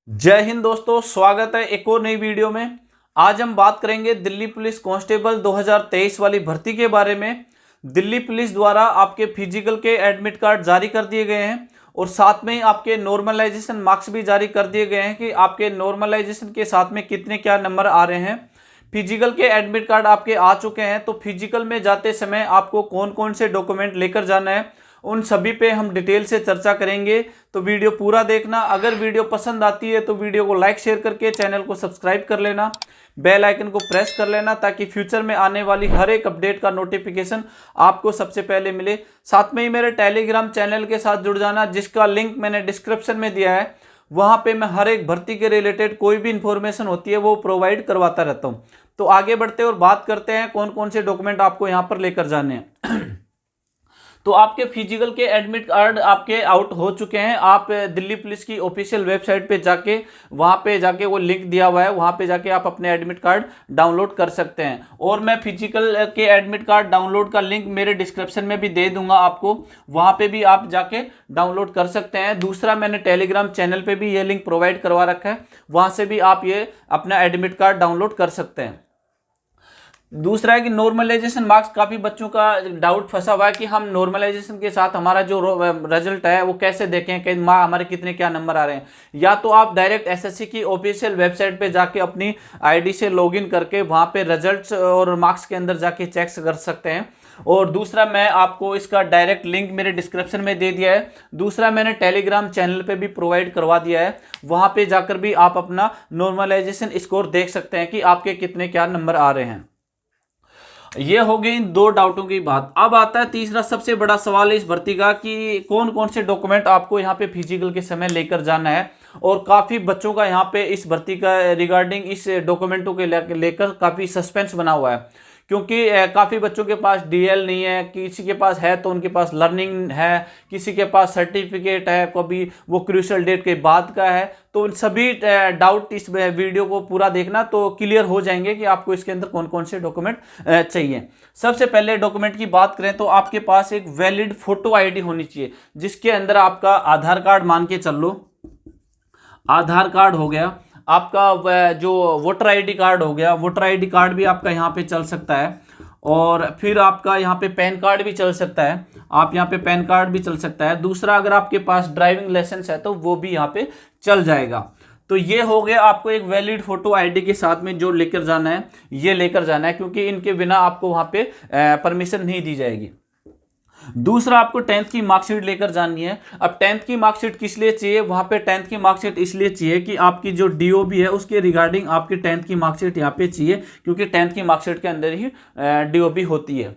जय हिंद दोस्तों, स्वागत है एक और नई वीडियो में। आज हम बात करेंगे दिल्ली पुलिस कांस्टेबल 2023 वाली भर्ती के बारे में। दिल्ली पुलिस द्वारा आपके फिजिकल के एडमिट कार्ड जारी कर दिए गए हैं और साथ में ही आपके नॉर्मलाइजेशन मार्क्स भी जारी कर दिए गए हैं कि आपके नॉर्मलाइजेशन के साथ में कितने क्या नंबर आ रहे हैं। फिजिकल के एडमिट कार्ड आपके आ चुके हैं, तो फिजिकल में जाते समय आपको कौन कौन से डॉक्यूमेंट लेकर जाना है उन सभी पे हम डिटेल से चर्चा करेंगे। तो वीडियो पूरा देखना। अगर वीडियो पसंद आती है तो वीडियो को लाइक शेयर करके चैनल को सब्सक्राइब कर लेना, बेल आइकन को प्रेस कर लेना ताकि फ्यूचर में आने वाली हर एक अपडेट का नोटिफिकेशन आपको सबसे पहले मिले। साथ में ही मेरे टेलीग्राम चैनल के साथ जुड़ जाना, जिसका लिंक मैंने डिस्क्रिप्शन में दिया है। वहां पे मैं हर एक भर्ती के रिलेटेड कोई भी इंफॉर्मेशन होती है वो प्रोवाइड करवाता रहता हूं। तो आगे बढ़ते और बात करते हैं कौन कौन से डॉक्यूमेंट आपको यहां पर लेकर जाने हैं। तो आपके फिजिकल के एडमिट कार्ड आपके आउट हो चुके हैं। आप दिल्ली पुलिस की ऑफिशियल वेबसाइट पे जाके वहां पे जाके वो लिंक दिया हुआ है, वहां पे जाके आप अपने एडमिट कार्ड डाउनलोड कर सकते हैं। और मैं फिजिकल के एडमिट कार्ड डाउनलोड का लिंक मेरे डिस्क्रिप्शन में भी दे दूंगा आपको, वहां पे भी आप जाके डाउनलोड कर सकते हैं। दूसरा, मैंने टेलीग्राम चैनल पे भी ये लिंक प्रोवाइड करवा रखा है, वहां से भी आप ये अपना एडमिट कार्ड डाउनलोड कर सकते हैं। दूसरा है कि नॉर्मलाइजेशन मार्क्स, काफ़ी बच्चों का डाउट फंसा हुआ है कि हम नॉर्मलाइजेशन के साथ हमारा जो रिजल्ट है वो कैसे देखें कि हमारे कितने क्या नंबर आ रहे हैं। या तो आप डायरेक्ट एसएससी की ऑफिशियल वेबसाइट पे जाके अपनी आईडी से लॉगिन करके वहाँ पे रिजल्ट्स और मार्क्स के अंदर जाके चेक कर सकते हैं। और दूसरा, मैं आपको इसका डायरेक्ट लिंक मेरे डिस्क्रिप्शन में दे दिया है। दूसरा, मैंने टेलीग्राम चैनल पे भी प्रोवाइड करवा दिया है, वहाँ पे जाकर भी आप अपना नॉर्मलाइजेशन स्कोर देख सकते हैं कि आपके कितने क्या नंबर आ रहे हैं। ये हो गई इन दो डाउटों की बात। अब आता है तीसरा सबसे बड़ा सवाल इस भर्ती का कि कौन कौन से डॉक्यूमेंट आपको यहाँ पे फिजिकल के समय लेकर जाना है। और काफ़ी बच्चों का यहाँ पे इस भर्ती का रिगार्डिंग इस डॉक्यूमेंटों के लेकर काफ़ी सस्पेंस बना हुआ है, क्योंकि काफ़ी बच्चों के पास डीएल नहीं है, किसी के पास है तो उनके पास लर्निंग है, किसी के पास सर्टिफिकेट है, कभी वो क्रूशियल डेट के बाद का है। तो उन सभी डाउट इस वीडियो को पूरा देखना तो क्लियर हो जाएंगे कि आपको इसके अंदर कौन कौन से डॉक्यूमेंट चाहिए। सबसे पहले डॉक्यूमेंट की बात करें तो आपके पास एक वैलिड फोटो आईडी होनी चाहिए, जिसके अंदर आपका आधार कार्ड मान के चल लो, आधार कार्ड हो गया, आपका जो वोटर आईडी कार्ड हो गया, वोटर आईडी कार्ड भी आपका यहाँ पे चल सकता है। और फिर आपका यहाँ पे पैन कार्ड भी चल सकता है, आप यहाँ पे पैन कार्ड भी चल सकता है। दूसरा, अगर आपके पास ड्राइविंग लाइसेंस है तो वो भी यहाँ पे चल जाएगा। तो ये हो गया आपको एक वैलिड फोटो आईडी के साथ में जो लेकर जाना है, ये लेकर जाना है, क्योंकि इनके बिना आपको वहाँ पे परमिशन नहीं दी जाएगी। दूसरा, आपको 10th की मार्कशीट लेकर जानी है। अब 10th की मार्कशीट किस लिए चाहिए, वहां पे 10th की मार्कशीट इसलिए चाहिए कि आपकी जो डीओबी है उसके रिगार्डिंग आपकी 10th की मार्कशीट यहाँ पे चाहिए, क्योंकि 10th की मार्कशीट के अंदर ही डीओबी होती है।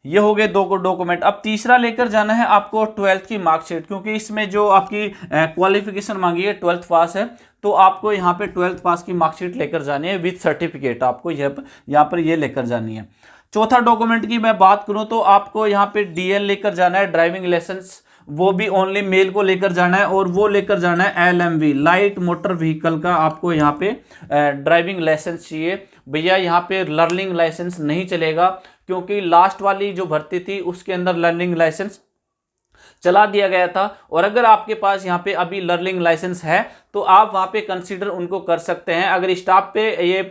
ये हो गए दो डॉक्यूमेंट। अब तीसरा लेकर जाना है आपको 12th की मार्कशीट, क्योंकि इसमें जो आपकी क्वालिफिकेशन मांगी है 12th पास है, तो आपको यहाँ पे 12th पास की मार्कशीट लेकर जानी है विद सर्टिफिकेट, आपको यहाँ पर ये लेकर जानी है। चौथा डॉक्यूमेंट की मैं बात करूं तो आपको यहाँ पे डीएल लेकर जाना है, ड्राइविंग लाइसेंस, वो भी ओनली मेल को लेकर जाना है। और वो लेकर जाना है एलएमवी, लाइट मोटर व्हीकल का आपको यहाँ पे ड्राइविंग लाइसेंस चाहिए भैया। यहाँ पे लर्निंग लाइसेंस नहीं चलेगा, क्योंकि लास्ट वाली जो भर्ती थी उसके अंदर लर्निंग लाइसेंस चला दिया गया था। और अगर आपके पास यहाँ पे अभी लर्निंग लाइसेंस है तो आप वहाँ पे कंसीडर उनको कर सकते हैं। अगर स्टाफ पे ये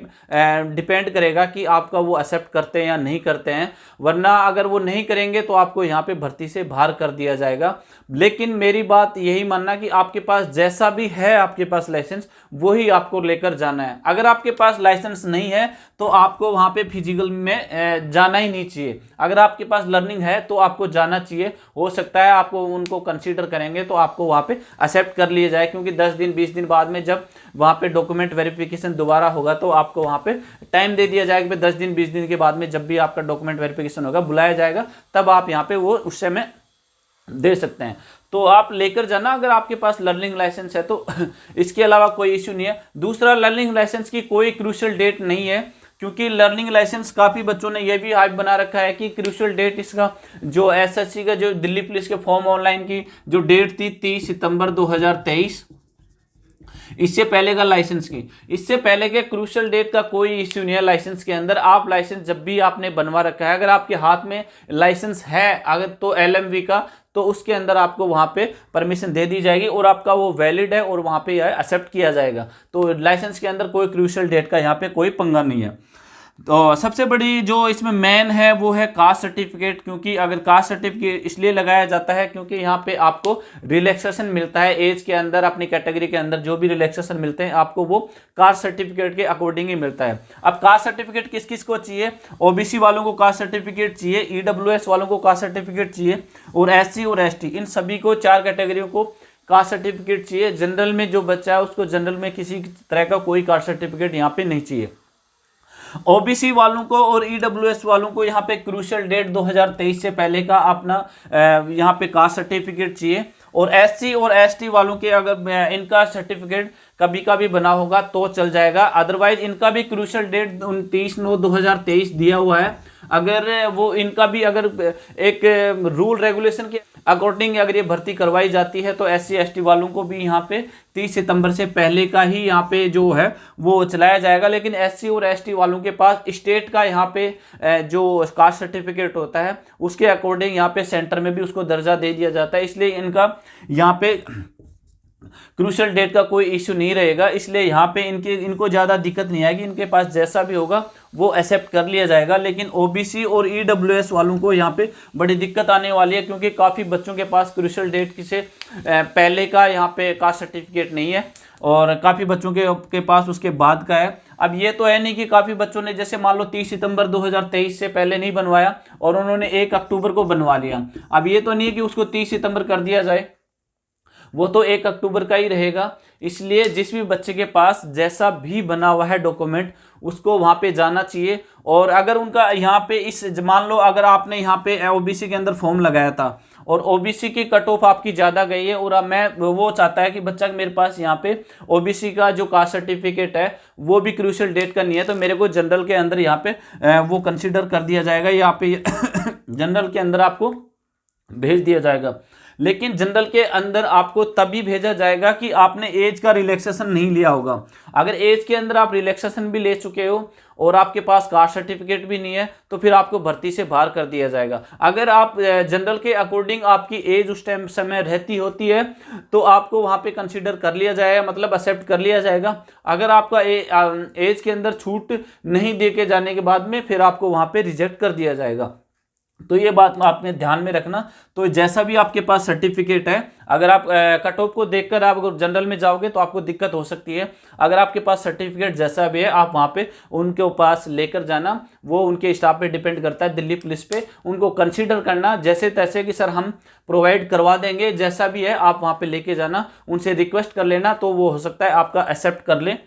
डिपेंड करेगा कि आपका वो एक्सेप्ट करते हैं या नहीं करते हैं, वरना अगर वो नहीं करेंगे तो आपको यहाँ पे भर्ती से बाहर कर दिया जाएगा। लेकिन मेरी बात यही मानना कि आपके पास जैसा भी है आपके पास लाइसेंस, वही आपको लेकर जाना है। अगर आपके पास लाइसेंस नहीं है तो आपको वहाँ पे फिजिकल में जाना ही नहीं चाहिए। अगर आपके पास लर्निंग है तो आपको जाना चाहिए। हो सकता है आपको उनको कंसीडर करेंगे तो आपको वहाँ पे एक्सेप्ट कर लिया जाए, क्योंकि 10 दिन 20 दिन बाद में जब वहाँ पे डॉक्यूमेंट वेरिफिकेशन दोबारा होगा तो आपको वहाँ पे टाइम दे दिया जाएगा कि 10 दिन 20 दिन के बाद में जब भी आपका डॉक्यूमेंट वेरिफिकेशन होगा बुलाया जाएगा, तब आप यहाँ पे वो उस समय दे सकते हैं। तो आप लेकर जाना अगर आपके पास लर्निंग लाइसेंस है तो इसके अलावा कोई इश्यू नहीं है। दूसरा, लर्निंग लाइसेंस की कोई क्रूशियल डेट नहीं है, क्योंकि लर्निंग लाइसेंस काफ़ी बच्चों ने यह भी हाइप बना रखा है कि क्रूशियल डेट इसका जो एसएससी का जो दिल्ली पुलिस के फॉर्म ऑनलाइन की जो डेट थी 30 सितंबर 2023, इससे पहले का लाइसेंस की, इससे पहले के क्रूशियल डेट का कोई इश्यू नहीं है लाइसेंस के अंदर। आप लाइसेंस जब भी आपने बनवा रखा है, अगर आपके हाथ में लाइसेंस है अगर तो LMV का, तो उसके अंदर आपको वहां पे परमिशन दे दी जाएगी और आपका वो वैलिड है और वहां पे एक्सेप्ट किया जाएगा। तो लाइसेंस के अंदर कोई क्रूशियल डेट का यहाँ पे कोई पंगा नहीं है। तो सबसे बड़ी जो इसमें मेन है वो है कास्ट सर्टिफिकेट, क्योंकि अगर कास्ट सर्टिफिकेट इसलिए लगाया जाता है क्योंकि यहाँ पे आपको रिलैक्सेशन मिलता है एज के अंदर, अपनी कैटेगरी के अंदर जो भी रिलैक्सेशन मिलते हैं आपको वो कास्ट सर्टिफिकेट के अकॉर्डिंग ही मिलता है। अब कास्ट सर्टिफिकेट किस किस को चाहिए? OBC वालों को कास्ट सर्टिफिकेट चाहिए, EWS वालों को कास्ट सर्टिफिकेट चाहिए और SC और ST, इन सभी को 4 कैटेगरियों को कास्ट सर्टिफिकेट चाहिए। जनरल में जो बच्चा है उसको जनरल में किसी तरह का कोई कास्ट सर्टिफिकेट यहाँ पे नहीं चाहिए। OBC वालों को और EWS वालों को यहाँ पे क्रूशियल डेट 2023 से पहले का अपना यहाँ पे कास्ट सर्टिफिकेट चाहिए। और SC और ST वालों के अगर इनका सर्टिफिकेट कभी का भी बना होगा तो चल जाएगा, अदरवाइज इनका भी क्रूशियल डेट 29/9/2023 दिया हुआ है। अगर वो इनका भी अगर एक रूल रेगुलेशन के अकॉर्डिंग अगर ये भर्ती करवाई जाती है तो SC ST वालों को भी यहाँ पे 30 सितंबर से पहले का ही यहाँ पे जो है वो चलाया जाएगा। लेकिन SC और ST वालों के पास स्टेट का यहाँ पे जो कास्ट सर्टिफिकेट होता है उसके अकॉर्डिंग यहाँ पे सेंटर में भी उसको दर्जा दे दिया जाता है, इसलिए इनका यहाँ पे क्रूशियल डेट का कोई इश्यू नहीं रहेगा। इसलिए यहाँ पे इनको ज़्यादा दिक्कत नहीं आएगी, इनके पास जैसा भी होगा वो एक्सेप्ट कर लिया जाएगा। लेकिन OBC और EWS वालों को यहाँ पे बड़ी दिक्कत आने वाली है, क्योंकि काफ़ी बच्चों के पास क्रूशियल डेट से पहले का यहाँ पे कास्ट सर्टिफिकेट नहीं है और काफ़ी बच्चों के पास उसके बाद का है। अब ये तो है नहीं कि काफ़ी बच्चों ने जैसे मान लो 30 सितंबर 2023 से पहले नहीं बनवाया और उन्होंने 1 अक्टूबर को बनवा लिया। अब ये तो नहीं है कि उसको 30 सितंबर कर दिया जाए, वो तो 1 अक्टूबर का ही रहेगा। इसलिए जिस भी बच्चे के पास जैसा भी बना हुआ है डॉक्यूमेंट उसको वहाँ पे जाना चाहिए। और अगर उनका यहाँ पे इस मान लो अगर आपने यहाँ पे OBC के अंदर फॉर्म लगाया था और OBC की कट ऑफ आपकी ज़्यादा गई है और अब मैं वो चाहता है कि बच्चा मेरे पास यहाँ पे OBC का जो कास्ट सर्टिफिकेट है वो भी क्रूशियल डेट का नहीं है, तो मेरे को जनरल के अंदर यहाँ पे वो कंसिडर कर दिया जाएगा, यहाँ पे जनरल के अंदर आपको भेज दिया जाएगा। लेकिन जनरल के अंदर आपको तभी भेजा जाएगा कि आपने एज का रिलैक्सेशन नहीं लिया होगा। अगर एज के अंदर आप रिलैक्सेशन भी ले चुके हो और आपके पास कास्ट सर्टिफिकेट भी नहीं है तो फिर आपको भर्ती से बाहर कर दिया जाएगा। अगर आप जनरल के अकॉर्डिंग आपकी एज उस टाइम समय रहती होती है तो आपको वहाँ पे कंसीडर कर लिया जाएगा, मतलब एक्सेप्ट कर लिया जाएगा। अगर आपका एज के अंदर छूट नहीं दे के जाने के बाद में फिर आपको वहाँ पे रिजेक्ट कर दिया जाएगा। तो ये बात आपने ध्यान में रखना। तो जैसा भी आपके पास सर्टिफिकेट है, अगर आप कट ऑफ को देखकर आप अगर जनरल में जाओगे तो आपको दिक्कत हो सकती है। अगर आपके पास सर्टिफिकेट जैसा भी है आप वहाँ पे उनके पास लेकर जाना, वो उनके स्टाफ पे डिपेंड करता है, दिल्ली पुलिस पे। उनको कंसीडर करना जैसे तैसे कि सर हम प्रोवाइड करवा देंगे, जैसा भी है आप वहाँ पे लेके जाना, उनसे रिक्वेस्ट कर लेना, तो वो हो सकता है आपका एक्सेप्ट कर लें,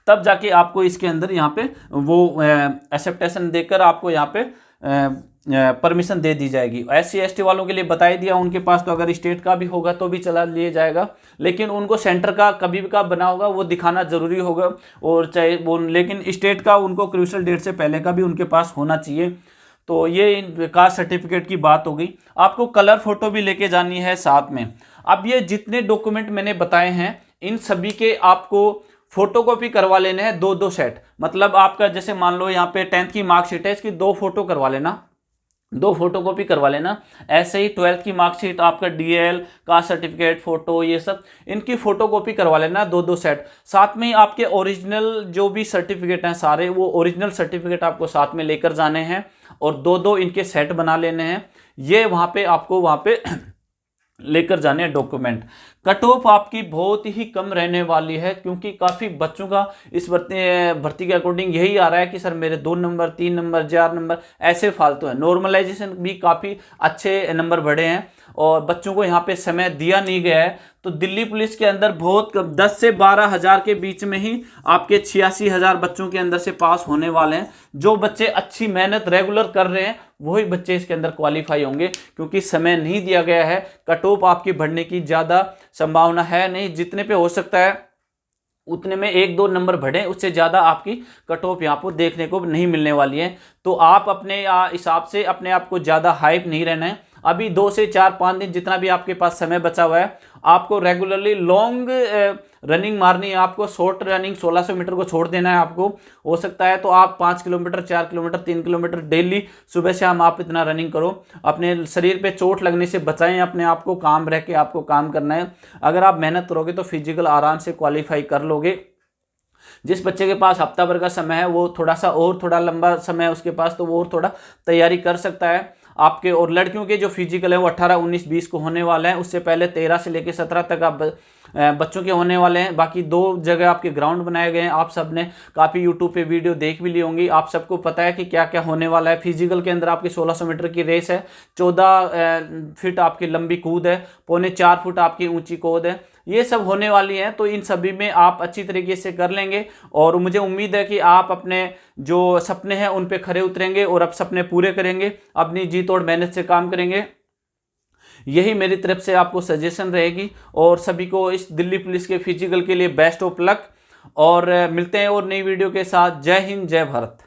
तब जाके आपको इसके अंदर यहाँ पे वो एक्सेप्टेशन देकर आपको यहाँ पे परमिशन दे दी जाएगी। SC ST वालों के लिए बता ही दिया, उनके पास तो अगर स्टेट का भी होगा तो भी चला लिया जाएगा, लेकिन उनको सेंटर का कभी भी का बना होगा वो दिखाना जरूरी होगा। और चाहे वो लेकिन स्टेट का उनको क्रूशियल डेट से पहले का भी उनके पास होना चाहिए। तो ये कास्ट सर्टिफिकेट की बात हो गई। आपको कलर फोटो भी लेके जानी है साथ में। अब ये जितने डॉक्यूमेंट मैंने बताए हैं इन सभी के आपको फोटोकॉपी करवा लेने हैं 2-2 सेट। मतलब आपका जैसे मान लो यहाँ पे 10th की मार्कशीट है, इसकी 2 फोटो करवा लेना, 2 फोटोकॉपी करवा लेना। ऐसे ही 12th की मार्कशीट, आपका DL, कास्ट सर्टिफिकेट, फोटो, ये सब इनकी फोटोकॉपी करवा लेना 2-2 सेट। साथ में आपके ओरिजिनल जो भी सर्टिफिकेट हैं सारे, वो ओरिजिनल सर्टिफिकेट आपको साथ में लेकर जाने हैं और 2-2 इनके सेट बना लेने हैं। ये वहाँ पे आपको वहाँ पे लेकर जाने डॉक्यूमेंट। कट ऑफ आपकी बहुत ही कम रहने वाली है, क्योंकि काफ़ी बच्चों का इस भर्ती के अकॉर्डिंग यही आ रहा है कि सर मेरे 2 नंबर 3 नंबर 4 नंबर ऐसे फालतू हैं। नॉर्मलाइजेशन भी काफ़ी अच्छे नंबर बढ़े हैं और बच्चों को यहाँ पे समय दिया नहीं गया है। तो दिल्ली पुलिस के अंदर बहुत 10 से 12 हज़ार के बीच में ही आपके 86,000 बच्चों के अंदर से पास होने वाले हैं। जो बच्चे अच्छी मेहनत रेगुलर कर रहे हैं वही बच्चे इसके अंदर क्वालिफाई होंगे, क्योंकि समय नहीं दिया गया है। कट ऑफ आपकी बढ़ने की ज़्यादा संभावना है नहीं, जितने पे हो सकता है उतने में 1-2 नंबर बढ़े, उससे ज़्यादा आपकी कट ऑफ यहाँ पर देखने को नहीं मिलने वाली है। तो आप अपने हिसाब से अपने आप को ज़्यादा हाइप नहीं रहना है। अभी 2 से 4-5 दिन जितना भी आपके पास समय बचा हुआ है आपको रेगुलरली लॉन्ग रनिंग मारनी है, आपको शॉर्ट रनिंग 1600 मीटर को छोड़ देना है आपको। हो सकता है तो आप 5 किलोमीटर, 4 किलोमीटर, 3 किलोमीटर डेली सुबह शाम आप इतना रनिंग करो। अपने शरीर पे चोट लगने से बचाएं अपने आप को, काम रह के आपको काम करना है। अगर आप मेहनत करोगे तो फिजिकल आराम से क्वालिफाई कर लोगे। जिस बच्चे के पास हफ्ता भर का समय है वो थोड़ा सा और थोड़ा लंबा समय है उसके पास, तो वो और थोड़ा तैयारी कर सकता है आपके। और लड़कियों के जो फिजिकल है वो 18, 19, 20 को होने वाला है। उससे पहले 13 से लेकर 17 तक आप बच्चों के होने वाले हैं। बाकी 2 जगह आपके ग्राउंड बनाए गए हैं। आप सब ने काफ़ी यूट्यूब पे वीडियो देख भी ली होंगी, आप सबको पता है कि क्या क्या होने वाला है। फिजिकल के अंदर आपकी 1600 मीटर की रेस है, 14 फीट आपकी लंबी कूद है, 3.25 फुट आपकी ऊंची कूद है। ये सब होने वाली हैं, तो इन सभी में आप अच्छी तरीके से कर लेंगे। और मुझे उम्मीद है कि आप अपने जो सपने हैं उन पे खरे उतरेंगे और अब सपने पूरे करेंगे, अपनी जी तोड़ मेहनत से काम करेंगे। यही मेरी तरफ से आपको सजेशन रहेगी। और सभी को इस दिल्ली पुलिस के फिजिकल के लिए बेस्ट ऑफ लक। और मिलते हैं और नई वीडियो के साथ। जय हिंद, जय भारत।